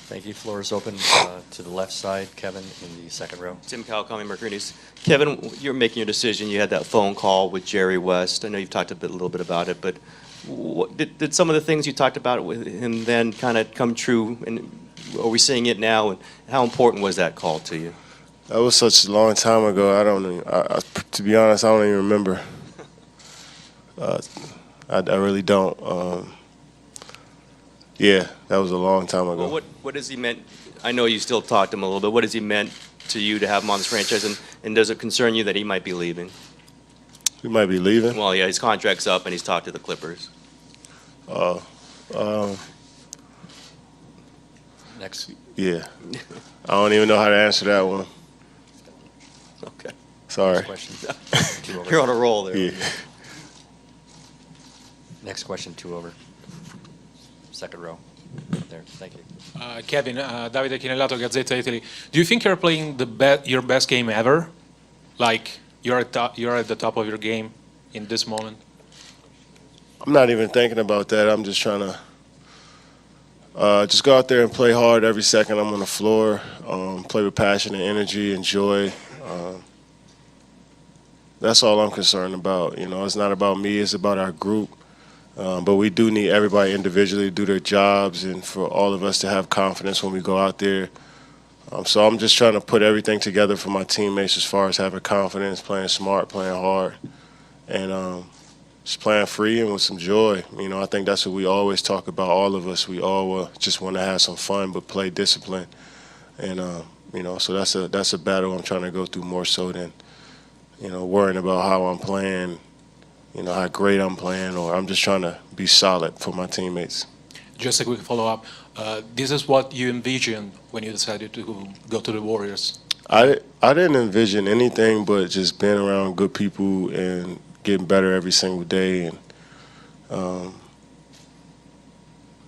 Thank you. Floor is open to the left side. Kevin in the second row. Tim Kawakami, Mercury News. Kevin, you're making your decision. You had that phone call with Jerry West. I know you've talked a little bit about it, but did some of the things you talked about with him then kind of come true? And are we seeing it now? And how important was that call to you? That was such a long time ago. To be honest, I don't even remember. I really don't. Yeah, that was a long time ago. Well, what has he meant? I know you still talk to him a little bit. What has he meant to you to have him on this franchise? And does it concern you that he might be leaving? He might be leaving? Well, yeah, his contract's up and he's talked to the Clippers. Next. Yeah. I don't even know how to answer that one. Okay. Sorry. Next question. Two over. You're on a roll there. Yeah. Next question, two over. Second row. There. Thank you. Kevin, Davide Chinellato, Gazzetta Italy. Do you think you're playing your best game ever? Like you're at the top of your game in this moment? I'm not even thinking about that. I'm just trying to just go out there and play hard every second I'm on the floor, play with passion and energy and joy. That's all I'm concerned about. You know, it's not about me. It's about our group. But we do need everybody individually to do their jobs and for all of us to have confidence when we go out there. So I'm just trying to put everything together for my teammates as far as having confidence, playing smart, playing hard, and just playing free and with some joy. You know, I think that's what we always talk about, all of us. We all just want to have some fun but play discipline. And, you know, so that's a battle I'm trying to go through more so than, you know, worrying about how I'm playing, you know, how great I'm playing, or I'm just trying to be solid for my teammates. Just a quick follow-up. This is what you envisioned when you decided to go to the Warriors? I didn't envision anything but just being around good people and getting better every single day. And,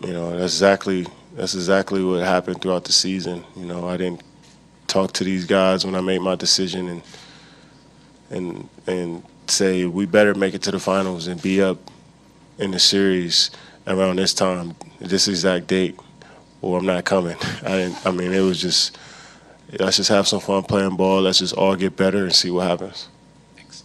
you know, that's exactly what happened throughout the season. You know, I didn't talk to these guys when I made my decision and say we better make it to the finals and be up in the series around this time, this exact date, or I'm not coming. I mean, it was just, let's just have some fun playing ball. Let's just all get better and see what happens. Thanks.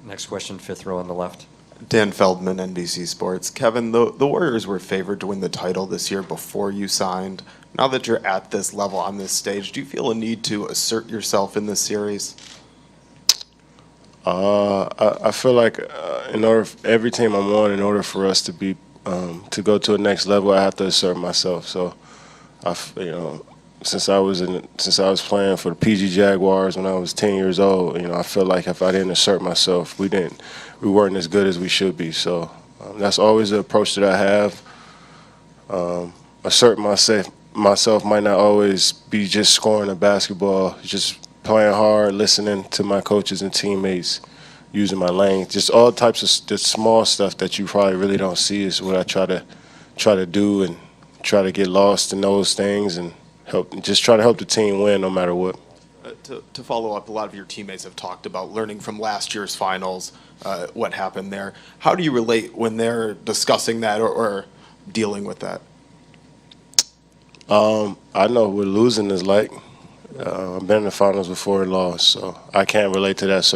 Next question, fifth row on the left. Dan Feldman, NBC Sports. Kevin, the Warriors were favored to win the title this year before you signed. Now that you're at this level on this stage, do you feel a need to assert yourself in this series? I feel like in every team I'm on, in order for us to be to go to a next level, I have to assert myself. So, you know, since I was playing for the PG Jaguars when I was 10 years old, you know, I feel like if I didn't assert myself, we weren't as good as we should be. So that's always the approach that I have. Assert myself might not always be just scoring a basketball, just playing hard, listening to my coaches and teammates, using my lane, just all types of the small stuff that you probably really don't see is what I try to do, and try to get lost in those things and try to help the team win no matter what. To follow up, a lot of your teammates have talked about learning from last year's finals, what happened there. How do you relate when they're discussing that or dealing with that? I know what losing is like. I've been in the finals before and lost, so I can't relate to that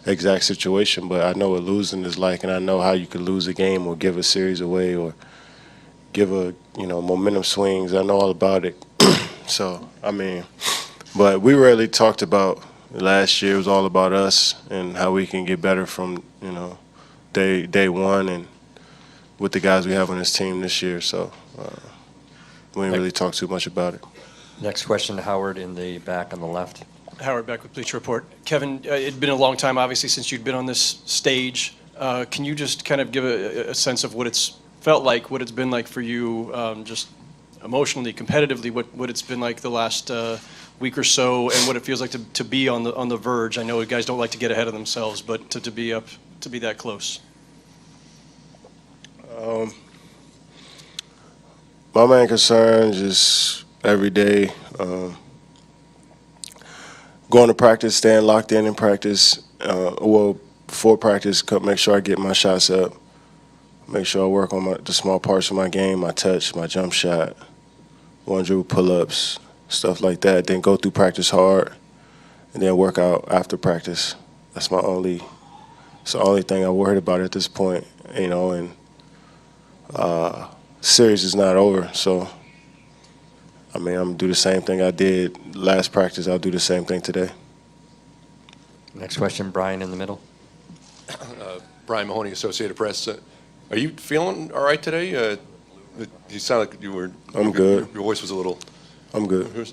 exact situation, but I know what losing is like, and I know how you could lose a game or give a series away or give momentum swings. I know all about it. So, I mean, but we rarely talked about last year. It was all about us and how we can get better from, you know, day one and with the guys we have on this team this year. So we didn't really talk too much about it. Next question, Howard in the back on the left. Howard back with Bleacher Report. Kevin, it'd been a long time, obviously, since you'd been on this stage. Can you just kind of give a sense of what it's felt like, what it's been like for you, just emotionally, competitively, what it's been like the last week or so, and what it feels like to be on the verge? I know guys don't like to get ahead of themselves, but to be that close. My main concern is every day going to practice, staying locked in practice. Before practice, make sure I get my shots up, make sure I work on the small parts of my game, my touch, my jump shot, one dribble pull-ups, stuff like that. Then go through practice hard, and then work out after practice. It's the only thing I'm worried about at this point, and series is not over. So, I'm going to do the same thing I did last practice. I'll do the same thing today. Next question, Brian in the middle. Brian Mahoney, Associated Press. Are you feeling all right today? You sound like you were. I'm good. Your voice was a little. I'm good.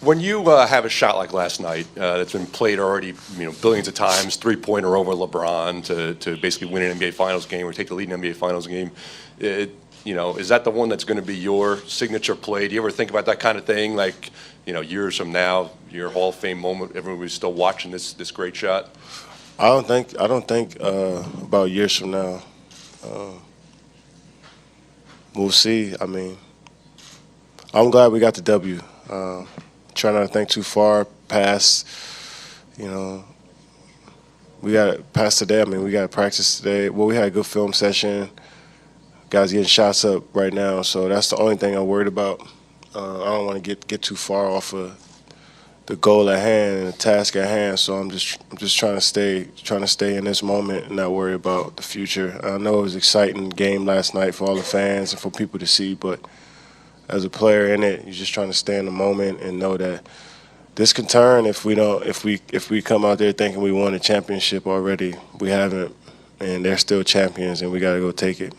When you have a shot like last night, that's been played already, billions of times, three-pointer over LeBron to basically win an NBA Finals game or take the lead in an NBA Finals game, is that the one that's going to be your signature play? Do you ever think about that kind of thing, like, years from now, your Hall of Fame moment, everybody's still watching this great shot? I don't think about years from now. We'll see. I mean, I'm glad we got the W. Try not to think too far past, we got past today. I mean, we got practice today. Well, we had a good film session. Guys getting shots up right now, so that's the only thing I'm worried about. I don't want to get too far off of the goal at hand and the task at hand. So I'm just trying to stay in this moment and not worry about the future. I know it was an exciting game last night for all the fans and for people to see, but as a player in it, you're just trying to stay in the moment and know that this can turn if we come out there thinking we won a championship already. We haven't, and they're still champions, and we got to go take it.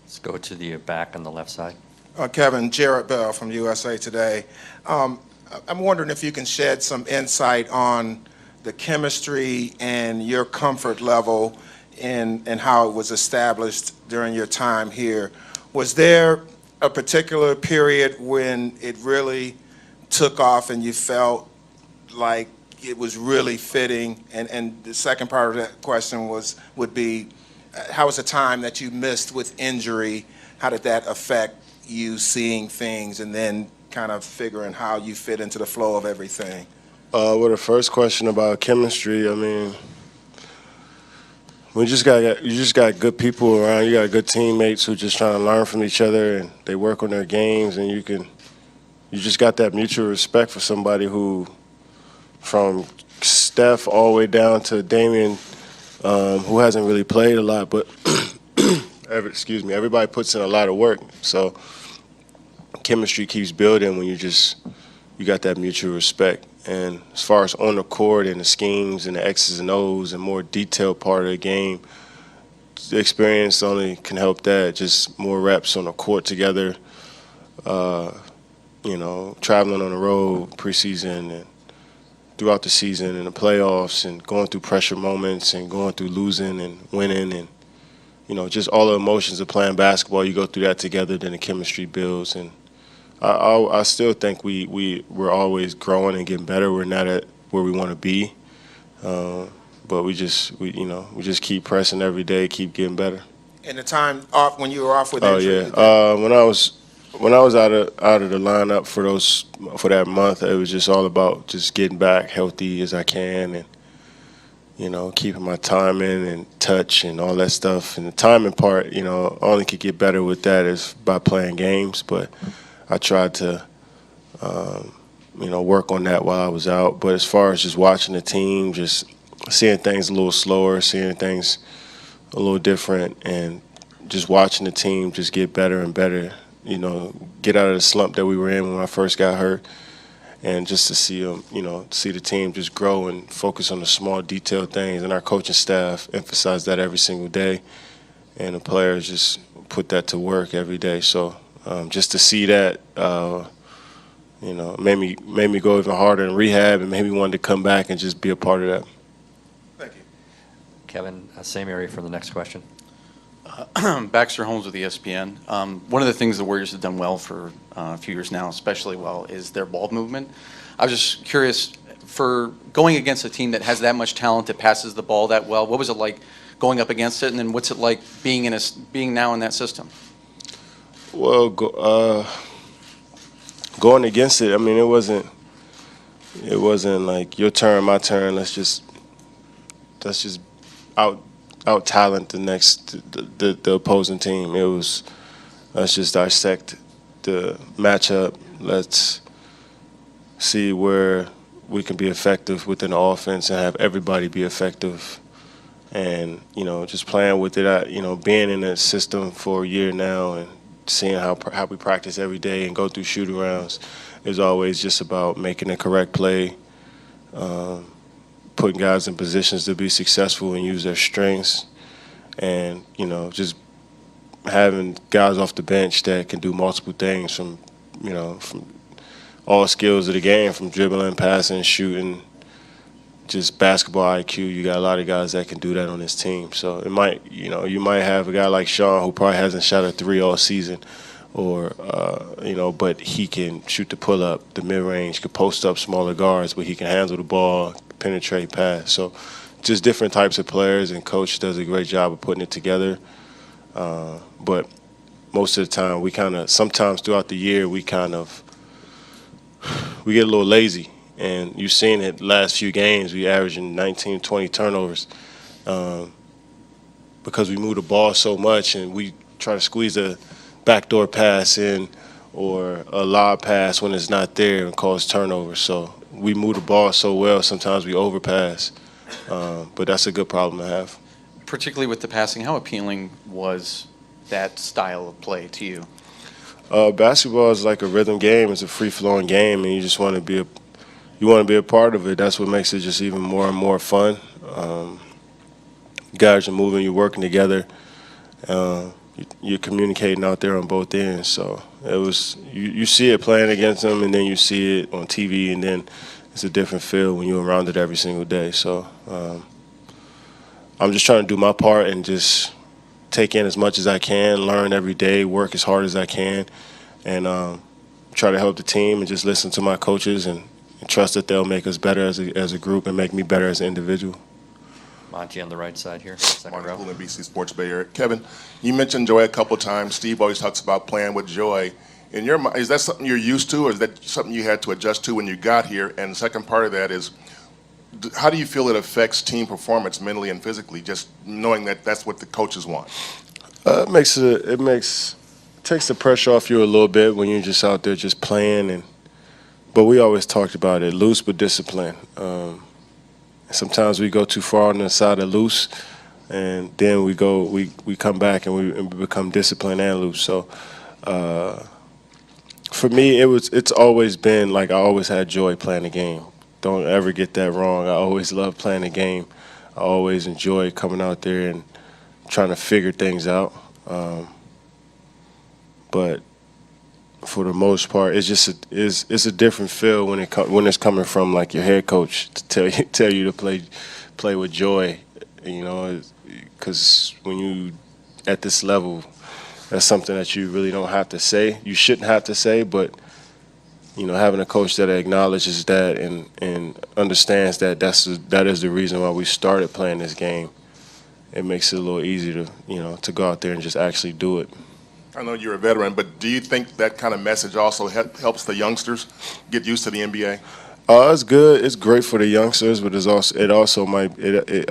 Let's go to the back on the left side. Kevin, Jared Bell from USA Today. I'm wondering if you can shed some insight on the chemistry and your comfort level and how it was established during your time here. Was there a particular period when it really took off and you felt like it was really fitting? And the second part of that question would be, how was the time that you missed with injury? How did that affect you seeing things and then kind of figuring how you fit into the flow of everything? Well, the first question about chemistry, I mean, you just got good people around. You got good teammates who just trying to learn from each other, and they work on their games, and you just got that mutual respect for somebody who, from Steph all the way down to Damian, who hasn't really played a lot, but everybody puts in a lot of work. So chemistry keeps building when you got that mutual respect. And as far as on the court and the schemes and the X's and O's and more detailed part of the game, the experience only can help that. Just more reps on the court together, traveling on the road preseason and throughout the season and the playoffs and going through pressure moments and going through losing and winning and, just all the emotions of playing basketball. You go through that together, then the chemistry builds. And I still think we're always growing and getting better. We're not at where we want to be, but we just keep pressing every day, keep getting better. And the time off when you were off with Oh injury? yeah, when I was out of the lineup for that month, it was just all about just getting back healthy as I can and keeping my timing and touch and all that stuff. And the timing part, only could get better with that is by playing games, but I tried to, work on that while I was out. But as far as just watching the team, just seeing things a little slower, seeing things a little different, and just watching the team just get better and better, get out of the slump that we were in when I first got hurt, and just to see them, see the team just grow and focus on the small detailed things. And our coaching staff emphasize that every single day, and the players just put that to work every day. So just to see that, made me go even harder in rehab and made me want to come back and just be a part of that. Thank you. Kevin, same area for the next question. Baxter Holmes with ESPN. One of the things the Warriors have done well for a few years now, especially well, is their ball movement. I was just curious, for going against a team that has that much talent, that passes the ball that well, what was it like going up against it, and then what's it like being now in that system? Well, going against it, I mean, it wasn't like your turn, my turn. Let's just out talent the opposing team. It was, let's just dissect the matchup. Let's see where we can be effective within the offense and have everybody be effective. And, just playing with it, being in the system for a year now and seeing how we practice every day and go through shoot-arounds is always just about making the correct play, putting guys in positions to be successful and use their strengths, and, just having guys off the bench that can do multiple things from all skills of the game, from dribbling, passing, shooting, just basketball IQ. You got a lot of guys that can do that on this team. So it might, you might have a guy like Sean who probably hasn't shot a 3 all season, or but he can shoot the pull-up, the mid-range, could post up smaller guards, but he can handle the ball, penetrate, pass. So just different types of players, and coach does a great job of putting it together. But most of the time, sometimes throughout the year, we get a little lazy. And you've seen it last few games. We averaging 19, 20 turnovers because we move the ball so much, and we try to squeeze a backdoor pass in or a lob pass when it's not there and cause turnovers. So we move the ball so well, sometimes we overpass. But that's a good problem to have. Particularly with the passing, how appealing was that style of play to you? Basketball is like a rhythm game. It's a free-flowing game, and you just want to be a part of it. That's what makes it just even more and more fun. Guys are moving, you're working together, you're communicating out there on both ends. So it was you see it playing against them, and then you see it on TV, and then it's a different feel when you're around it every single day. So I'm just trying to do my part and just take in as much as I can, learn every day, work as hard as I can, and try to help the team and just listen to my coaches and trust that they'll make us better as a group and make me better as an individual. Monty on the right side here, second Martin row. Poole, NBC Sports Bay Area. Kevin, you mentioned Joy a couple of times. Steve always talks about playing with Joy. In your mind, is that something you're used to, or is that something you had to adjust to when you got here? And the second part of that is, how do you feel it affects team performance mentally and physically, just knowing that that's what the coaches want? It takes the pressure off you a little bit when you're just out there just playing. But we always talked about it, loose but disciplined. Sometimes we go too far on the side of loose, and then we come back and we become disciplined and loose. So for me, it's always been like I always had joy playing the game. Don't ever get that wrong. I always loved playing the game. I always enjoy coming out there and trying to figure things out. But for the most part, it's just it's a different feel when it's coming from like your head coach to tell you to play with joy, because when you at this level, that's something that you really don't have to say. You shouldn't have to say, but having a coach that acknowledges that and understands that that is the reason why we started playing this game, it makes it a little easier to go out there and just actually do it. I know you're a veteran, but do you think that kind of message also helps the youngsters get used to the NBA? It's good. It's great for the youngsters, but it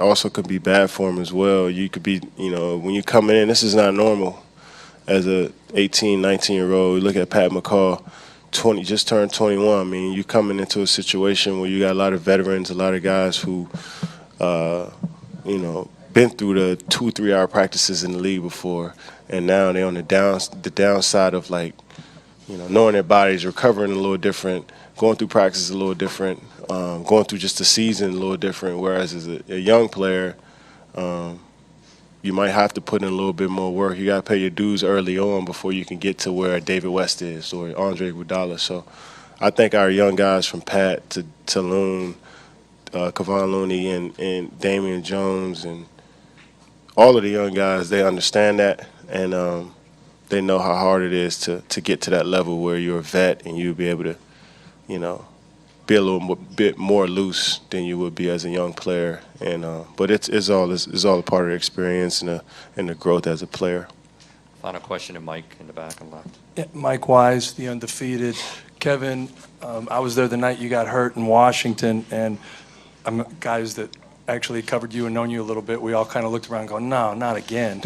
also could be bad for them as well. You could be, when you come in, this is not normal. As a 18, 19-year-old, you look at Pat McCall, just turned 21. I mean, you're coming into a situation where you got a lot of veterans, a lot of guys who, been through the 2-3 hour practices in the league before, and now they're on the downside of knowing their bodies, recovering a little different, going through practice a little different, going through just the season a little different. Whereas as a young player, you might have to put in a little bit more work. You got to pay your dues early on before you can get to where David West is or Andre Iguodala. So I think our young guys from Pat to Loon, Kevon Looney and Damian Jones and all of the young guys, they understand that, and they know how hard it is to get to that level where you're a vet and you'll be able to, be a little bit more loose than you would be as a young player. And but it's all a part of the experience and the growth as a player. Final question to Mike in the back and left. Yeah, Mike Wise, the undefeated. Kevin, I was there the night you got hurt in Washington, and I'm guys that actually covered you and known you a little bit, we all kind of looked around and go, no, not again.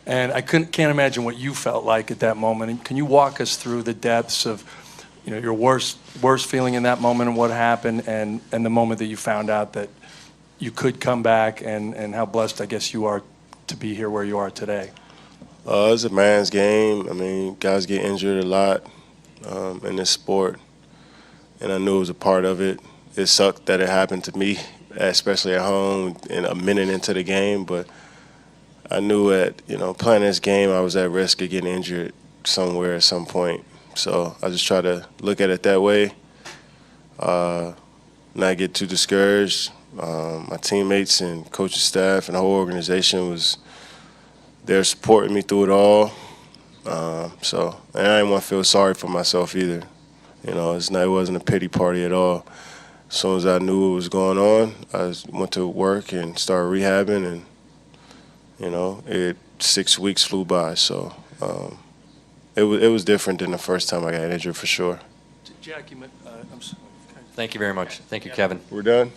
And I can't imagine what you felt like at that moment. And can you walk us through the depths of, your worst feeling in that moment and what happened, and the moment that you found out that you could come back, and how blessed I guess you are to be here where you are today? It's a man's game. I mean, guys get injured a lot in this sport, and I knew it was a part of it. It sucked that it happened to me, especially at home and a minute into the game, but I knew that, playing this game, I was at risk of getting injured somewhere at some point. So I just try to look at it that way, not get too discouraged. My teammates and coaching staff and the whole organization was there supporting me through it all. And I didn't want to feel sorry for myself either. It wasn't a pity party at all. As soon as I knew what was going on, I went to work and started rehabbing, and 6 weeks flew by. So it was different than the first time I got injured, for sure. Jack, I'm sorry. Thank you very much. Thank you, Kevin. We're done?